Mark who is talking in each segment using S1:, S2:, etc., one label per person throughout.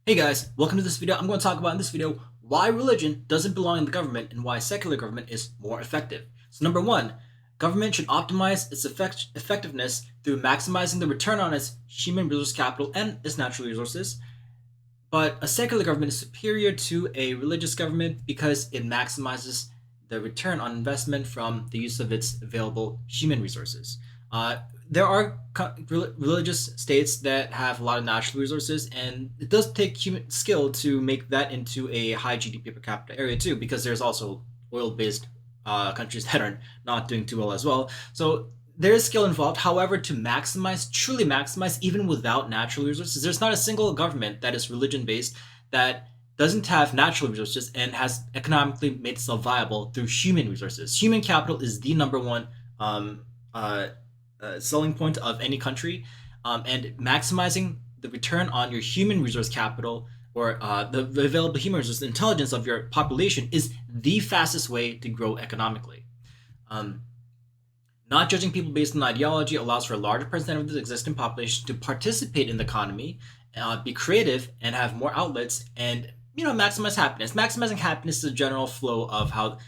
S1: Hey guys, welcome to this video. I'm going to talk about in this video why religion doesn't belong in the government and why secular government is more effective. So number one, government should optimize its effectiveness through maximizing the return on its human resource capital and its natural resources. But a secular government is superior to a religious government because it maximizes the return on investment from the use of its available human resources. There are religious states that have a lot of natural resources, and it does take human skill to make that into a high GDP per capita area too, because there's also oil-based countries that are not doing too well as well. So there is skill involved. However, to maximize, truly maximize, even without natural resources, there's not a single government that is religion-based that doesn't have natural resources and has economically made itself viable through human resources. Human capital is the number one selling point of any country, and maximizing the return on your human resource capital or the available human resource intelligence of your population is the fastest way to grow economically. Not judging people based on ideology allows for a larger percentage of the existing population to participate in the economy, be creative, and have more outlets, and maximize happiness. Maximizing happiness is a general flow of how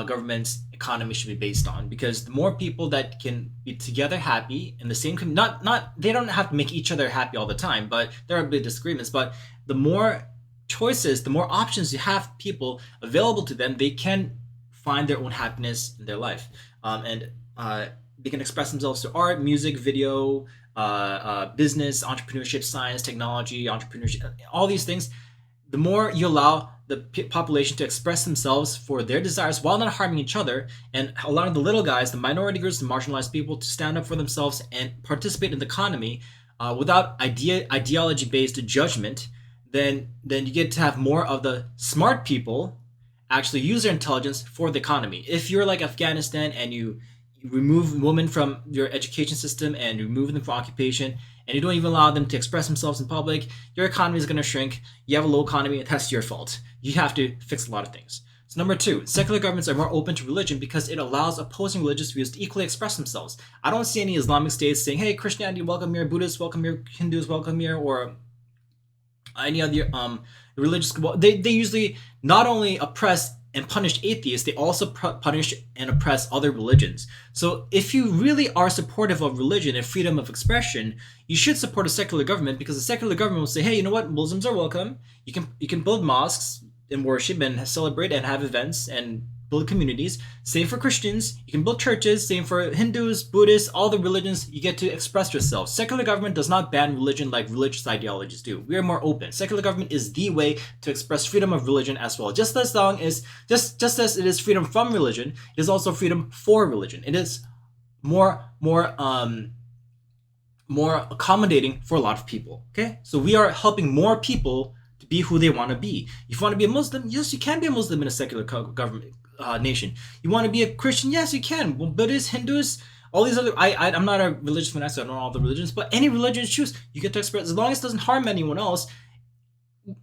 S1: government's economy should be based on, because the more people that can be together happy in the same not they don't have to make each other happy all the time, but there are big disagreements, but the more choices, the more options you have people available to them, they can find their own happiness in their life, and they can express themselves through art, music, video, business, entrepreneurship, science, technology, entrepreneurship, all these things. The more you allow the population to express themselves for their desires while not harming each other, and allowing the little guys, the minority groups, the marginalized people to stand up for themselves and participate in the economy without ideology-based judgment, then you get to have more of the smart people actually use their intelligence for the economy. If you're like Afghanistan and you remove women from your education system and remove them from occupation, and you don't even allow them to express themselves in public, your economy is going to shrink. You have a low economy, and that's your fault. You have to fix a lot of things. So number two, secular governments are more open to religion because it allows opposing religious views to equally express themselves. I don't see any Islamic states saying, hey, Christianity, welcome here, Buddhists, welcome here, Hindus, welcome here, or any other religious. They usually not only oppress and punish atheists, they also punish and oppress other religions. So if you really are supportive of religion and freedom of expression, you should support a secular government, because a secular government will say, hey, you know what, Muslims are welcome. You can build mosques and worship and celebrate and have events and build communities. Same for Christians. You can build churches. Same for Hindus, Buddhists, all the religions. You get to express yourself. Secular government does not ban religion like religious ideologies do. We are more open. Secular government is the way to express freedom of religion as well. Just as long as just as it is freedom from religion, it is also freedom for religion. It is more accommodating for a lot of people. Okay, so we are helping more people to be who they want to be. If you want to be a Muslim, yes, you can be a Muslim in a secular government nation. You want to be a Christian, yes, you can. Buddhists, Hindus, all these other. I'm not a religious fanatic, so I don't know all the religions, but any religion you choose, you get to express as long as it doesn't harm anyone else.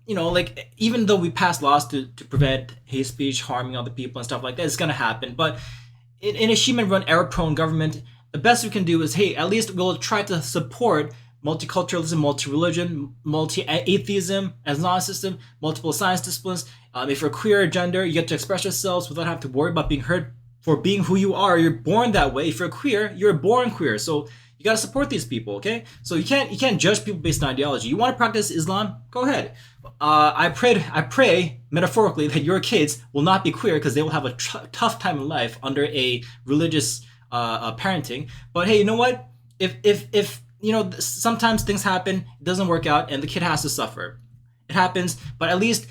S1: Like, even though we pass laws to prevent hate speech, harming other people and stuff like that, it's gonna happen. But in a human-run, error-prone government, the best we can do is, hey, at least we'll try to support multiculturalism, multi-religion, multi-atheism, agnosticism, multiple science disciplines. If you're queer or gender, you get to express yourselves without having to worry about being hurt for being who you are. You're born that way. If you're queer, you're born queer. So you gotta support these people, okay? So you can't judge people based on ideology. You want to practice Islam? Go ahead. I pray metaphorically that your kids will not be queer, because they will have a tough time in life under a religious parenting. But hey, you know what? If sometimes things happen, it doesn't work out, and the kid has to suffer. It happens, but at least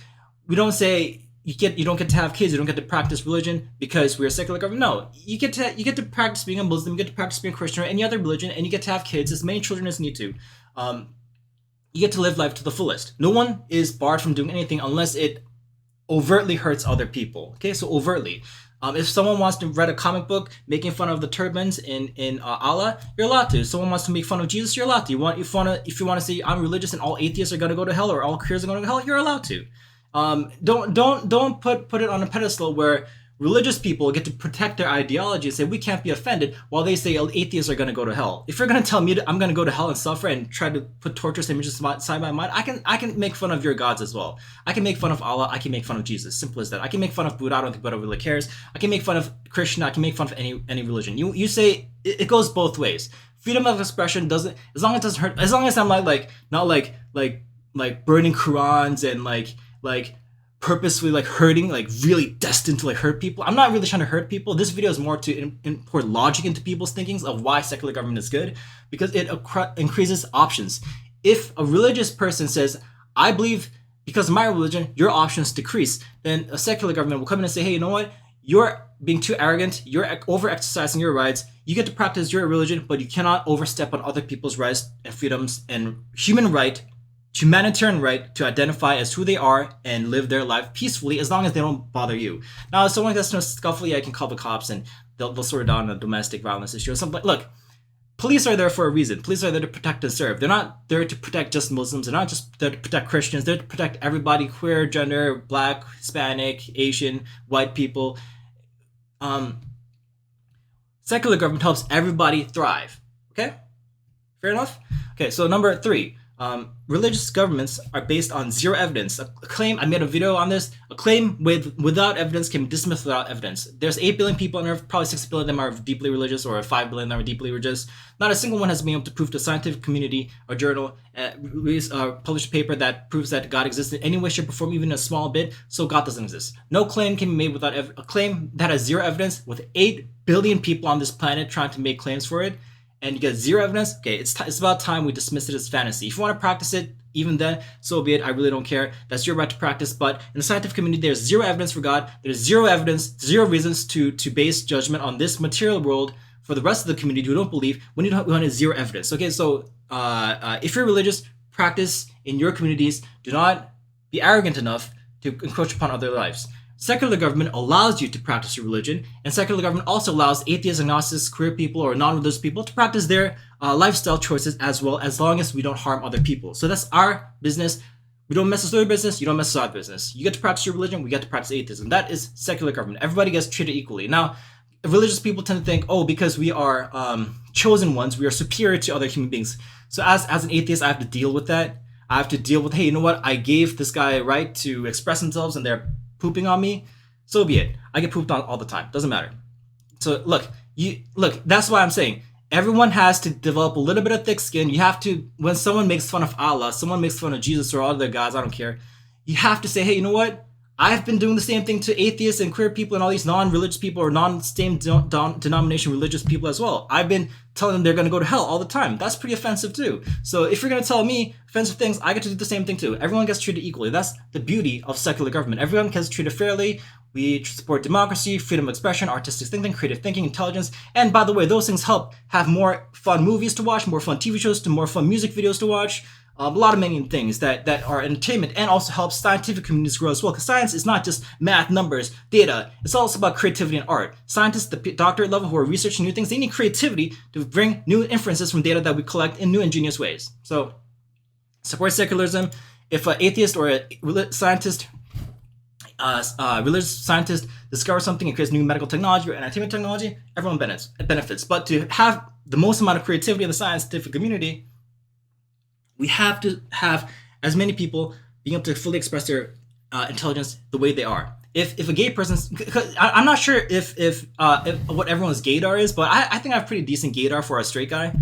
S1: we don't say you don't get to have kids, you don't get to practice religion because we're a secular government. No, you get to practice being a Muslim, you get to practice being a Christian or any other religion, and you get to have kids, as many children as you need to. You get to live life to the fullest. No one is barred from doing anything unless it overtly hurts other people. Okay, so overtly. If someone wants to read a comic book making fun of the turbans in Allah, you're allowed to. If someone wants to make fun of Jesus, you're allowed to. If you want to say I'm religious and all atheists are gonna go to hell, or all queers are gonna go to hell, you're allowed to. Don't put it on a pedestal where religious people get to protect their ideology and say we can't be offended, while they say atheists are going to go to hell. If you're going to tell me that I'm going to go to hell and suffer and try to put torturous images side by side, I can make fun of your gods as well. I can make fun of Allah. I can make fun of Jesus. Simple as that. I can make fun of Buddha. I don't think Buddha really cares. I can make fun of Krishna. I can make fun of any religion. You say it goes both ways. Freedom of expression doesn't, as long as it doesn't hurt, as long as I'm not burning Qurans and like purposefully like hurting, like really destined to like hurt people. I'm not really trying to hurt people. This video is more to import logic into people's thinkings of why secular government is good, because it increases options. If a religious person says, I believe because of my religion, your options decrease, then a secular government will come in and say, hey, you know what? You're being too arrogant. You're over-exercising your rights. You get to practice your religion, but you cannot overstep on other people's rights and freedoms and humanitarian right to identify as who they are and live their life peacefully, as long as they don't bother you. Now, if someone gets in a scuffle, I can call the cops and they'll sort it out on a domestic violence issue or something. Look, police are there for a reason. Police are there to protect and serve. They're not there to protect just Muslims. They're not just there to protect Christians. They're to protect everybody, queer, gender, black, Hispanic, Asian, white people. Secular government helps everybody thrive. Okay? Fair enough? Okay, so number 3. Religious governments are based on zero evidence. A claim, I made a video on this, a claim without evidence can be dismissed without evidence. There's 8 billion people on Earth, probably 6 billion of them are deeply religious, or 5 billion of them are deeply religious. Not a single one has been able to prove to a scientific community or journal, published a paper that proves that God exists in any way, shape, or form, even a small bit, so God doesn't exist. No claim can be made without a claim that has zero evidence, with 8 billion people on this planet trying to make claims for it, and you get zero evidence. Okay, it's about time we dismiss it as fantasy. If you want to practice it, even then, so be it. I really don't care. That's your right to practice. But in the scientific community, there's zero evidence for God. There's zero evidence, zero reasons to base judgment on this material world for the rest of the community who don't believe when you want zero evidence. Okay, so if you're religious, practice in your communities. Do not be arrogant enough to encroach upon other lives. Secular government allows you to practice your religion, and secular government also allows atheists, agnostics, queer people, or non-religious people to practice their lifestyle choices as well, as long as we don't harm other people. So that's our business. We don't mess with their business. You don't mess with our business. You get to practice your religion. We get to practice atheism. That is secular government. Everybody gets treated equally. Now, religious people tend to think, oh, because we are chosen ones, we are superior to other human beings. So as an atheist, I have to deal with that. I have to deal with, hey, you know what? I gave this guy a right to express themselves, and they're pooping on me. So be it. I get pooped on all the time. Doesn't matter. So look, that's why I'm saying everyone has to develop a little bit of thick skin. You have to, when someone makes fun of Allah, someone makes fun of Jesus or all other gods, I don't care. You have to say, hey, you know what? I've been doing the same thing to atheists and queer people and all these non-religious people or non-same denomination religious people as well. I've been telling them they're going to go to hell all the time. That's pretty offensive too. So if you're going to tell me offensive things, I get to do the same thing too. Everyone gets treated equally. That's the beauty of secular government. Everyone gets treated fairly. We support democracy, freedom of expression, artistic thinking, creative thinking, intelligence. And by the way, those things help have more fun movies to watch, more fun TV shows, more fun music videos to watch. A lot of many things that are entertainment, and also helps scientific communities grow as well. Because science is not just math, numbers, data. It's also about creativity and art. Scientists, the doctorate level who are researching new things, they need creativity to bring new inferences from data that we collect in new ingenious ways. So support secularism. If an atheist or a religious scientist discovers something and creates new medical technology or entertainment technology, everyone benefits. But to have the most amount of creativity in the scientific community, we have to have as many people being able to fully express their intelligence the way they are. If a gay person, I'm not sure if what everyone's gaydar is, but I think I have pretty decent gaydar for a straight guy.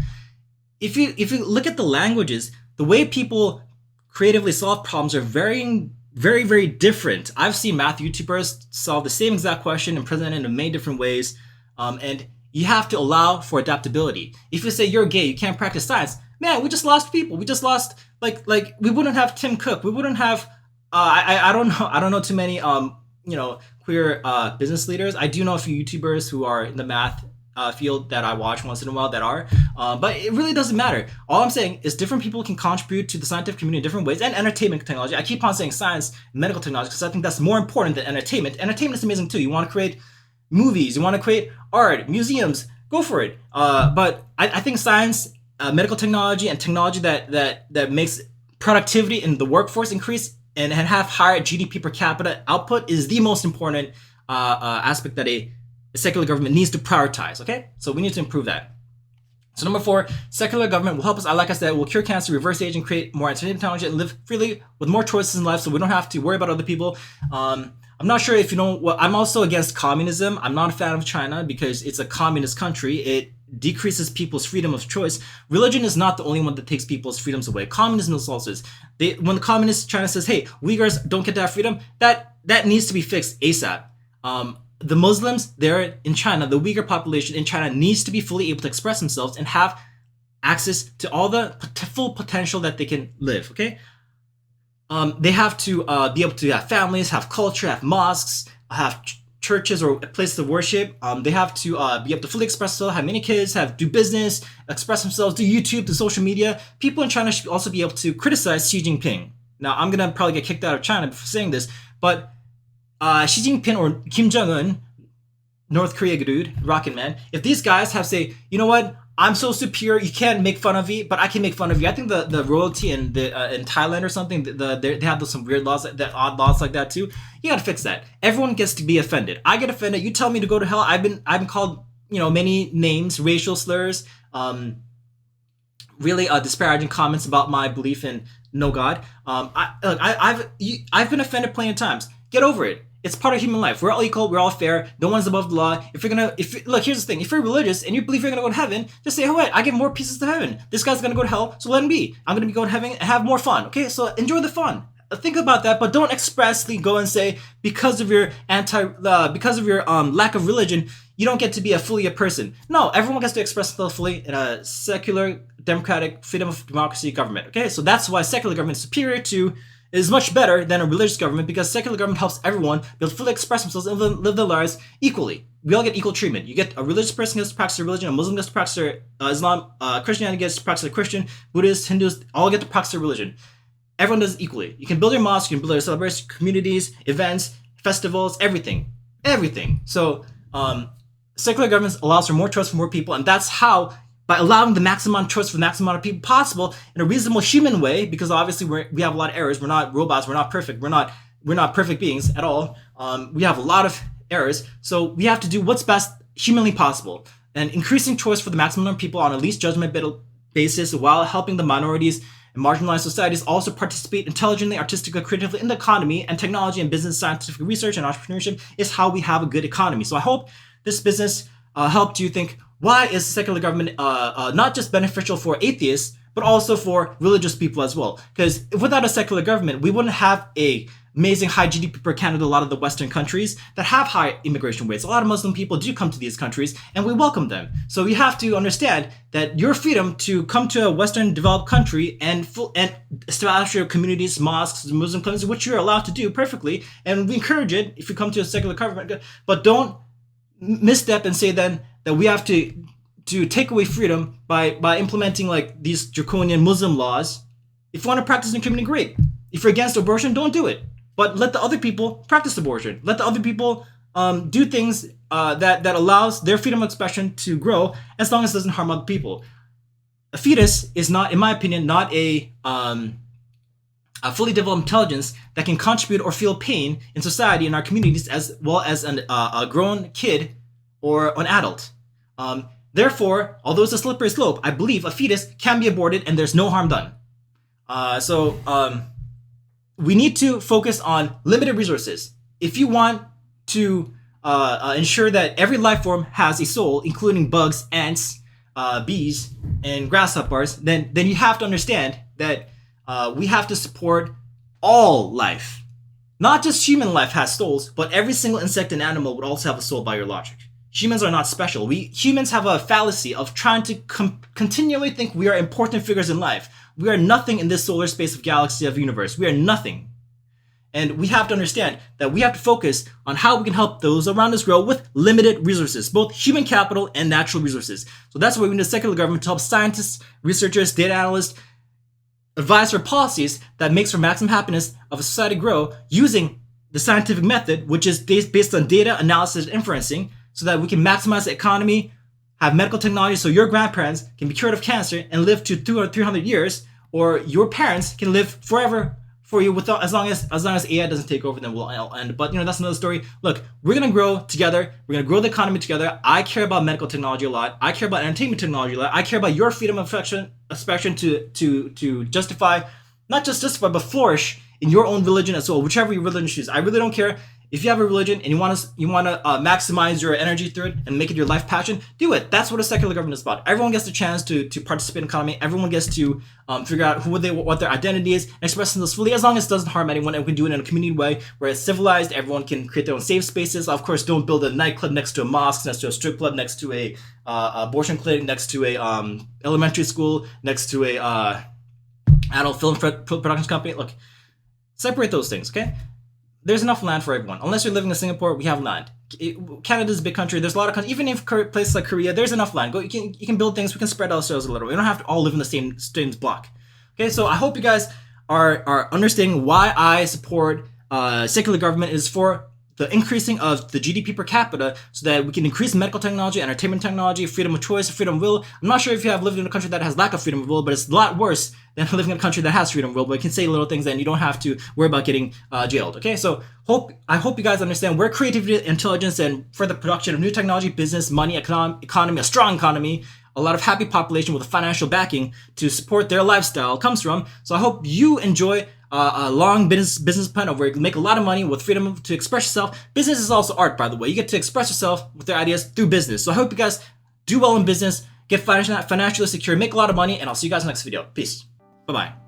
S1: If you look at the languages, the way people creatively solve problems are very, very different. I've seen math YouTubers solve the same exact question and present it in many different ways, and you have to allow for adaptability. If you say you're gay, you can't practice science. Man, we just lost people. We just lost like we wouldn't have Tim Cook. We wouldn't have I don't know too many queer business leaders. I do know a few YouTubers who are in the math field that I watch once in a while that are, but it really doesn't matter. All I'm saying is different people can contribute to the scientific community in different ways, and entertainment technology. I keep on saying science, medical technology, because I think that's more important than entertainment. Entertainment is amazing too. You want to create movies, you want to create art, museums, go for it. But I think science, medical technology, and technology that makes productivity in the workforce increase and have higher GDP per capita output is the most important aspect that a secular government needs to prioritize. Okay, so we need to improve that. So number 4, secular government will help us, like I said, will cure cancer, reverse aging, create more entertainment technology, and live freely with more choices in life so we don't have to worry about other people. I'm not sure if you know what, I'm also against communism. I'm not a fan of China because it's a communist country. It decreases people's freedom of choice. Religion is not the only one that takes people's freedoms away. Communism is also, when the communist China says, hey, Uyghurs don't get that freedom, that needs to be fixed ASAP. The Muslims there in China, the Uyghur population in China needs to be fully able to express themselves and have access to all the full potential that they can live, okay? They have to be able to have families, have culture, have mosques, have churches or places of worship. They have to be able to fully express themselves, have many kids, do business, express themselves, do YouTube, do social media. People in China should also be able to criticize Xi Jinping. Now, I'm going to probably get kicked out of China for saying this, but Xi Jinping or Kim Jong-un, North Korea dude, Rocket Man, if these guys have say, you know what, I'm so superior, you can't make fun of me, but I can make fun of you. I think the royalty in Thailand or something, they have some weird laws, odd laws like that too. You gotta fix that. Everyone gets to be offended. I get offended. You tell me to go to hell. I've been called many names, racial slurs, really disparaging comments about my belief in no God. I've been offended plenty of times. Get over it. It's part of human life. We're all equal. We're all fair. No one's above the law. Look, here's the thing. If you're religious and you believe you're gonna go to heaven, just say, "Oh wait, I get more pieces to heaven. This guy's gonna go to hell, so let him be. I'm gonna be going to heaven and have more fun." Okay, so enjoy the fun. Think about that, but don't expressly go and say because of your lack of religion, you don't get to be fully a person. No, everyone gets to express themselves fully in a secular, democratic, freedom of democracy government. Okay, so that's why secular government is much better than a religious government, because secular government helps everyone be able to fully express themselves and live their lives equally. We all get equal treatment. You get a religious person gets to practice their religion, a Muslim gets to practice their Islam, Christianity gets to practice their Christian, Buddhists, Hindus, all get to practice their religion. Everyone does it equally. You can build your mosque, you can build your celebrations, communities, events, festivals, everything. So secular government allows for more choice for more people, and that's how, by allowing the maximum choice for the maximum amount of people possible in a reasonable human way, because obviously we have a lot of errors. We're not robots. We're not perfect. We're not perfect beings at all. We have a lot of errors. So we have to do what's best humanly possible. And increasing choice for the maximum number of people on a least judgment basis while helping the minorities and marginalized societies also participate intelligently, artistically, creatively in the economy and technology and business, scientific research and entrepreneurship is how we have a good economy. So I hope this business helped you think, why is secular government not just beneficial for atheists, but also for religious people as well? Because without a secular government, we wouldn't have a amazing high GDP per capita. A lot of the Western countries that have high immigration rates. A lot of Muslim people do come to these countries, and we welcome them. So you have to understand that your freedom to come to a Western developed country and establish your communities, mosques, Muslim communities, which you're allowed to do perfectly, and we encourage it if you come to a secular government. But don't misstep and say then that we have to take away freedom by implementing like these draconian Muslim laws. If you want to practice in the community, great. If you're against abortion, don't do it. But let the other people practice abortion. Let the other people do things that allows their freedom of expression to grow, as long as it doesn't harm other people. A fetus is not, in my opinion, not a fully developed intelligence that can contribute or feel pain in society, in our communities, as well as a grown kid or an adult. Therefore, although it's a slippery slope, I believe a fetus can be aborted and there's no harm done. We need to focus on limited resources. If you want to ensure that every life form has a soul, including bugs, ants, bees, and grasshoppers, then you have to understand that we have to support all life. Not just human life has souls, but every single insect and animal would also have a soul by your logic. Humans are not special. We humans have a fallacy of trying to continually think we are important figures in life. We are nothing in this solar space of galaxy of universe. We are nothing. And we have to understand that we have to focus on how we can help those around us grow with limited resources, both human capital and natural resources. So that's why we need a secular government to help scientists, researchers, data analysts advise for policies that makes for maximum happiness of a society grow using the scientific method, which is based on data analysis and inferencing, so that we can maximize the economy, have medical technology so your grandparents can be cured of cancer and live to 200 or 300 years, or your parents can live forever for you without as long as AI doesn't take over, then I'll end. But that's another story. Look, we're gonna grow together. We're gonna grow the economy together. I care about medical technology a lot. I care about entertainment technology a lot. I care about your freedom of expression to justify, not just justify, but flourish in your own religion as well, whichever your religion chooses. I really don't care. If you have a religion and you want to maximize your energy through it and make it your life passion, do it. That's what a secular government is about. Everyone gets the chance to participate in the economy. Everyone gets to figure out what their identity is and express themselves fully, as long as it doesn't harm anyone, and we can do it in a community way where it's civilized. Everyone can create their own safe spaces. Of course, don't build a nightclub next to a mosque, next to a strip club, next to a abortion clinic, next to a elementary school, next to a adult film production company. Look, separate those things, okay? There's enough land for everyone. Unless you're living in Singapore, we have land. Canada's a big country. There's a lot of countries. Even if places like Korea, there's enough land. You can build things. We can spread ourselves a little. We don't have to all live in the same block. Okay, so I hope you guys are understanding why I support secular government is for the increasing of the GDP per capita, so that we can increase medical technology, entertainment technology, freedom of choice, freedom of will. I'm not sure if you have lived in a country that has lack of freedom of will, but it's a lot worse than living in a country that has freedom of will, but you can say little things and you don't have to worry about getting jailed. Okay, so I hope you guys understand where creativity, intelligence, and for the production of new technology, business, money, economy, a strong economy, a lot of happy population with a financial backing to support their lifestyle comes from. So I hope you enjoy a long business plan of where you can make a lot of money with freedom to express yourself. Business is also art, by the way. You get to express yourself with your ideas through business. So I hope you guys do well in business, get financially secure, make a lot of money, and I'll see you guys in the next video. Peace. Bye-bye.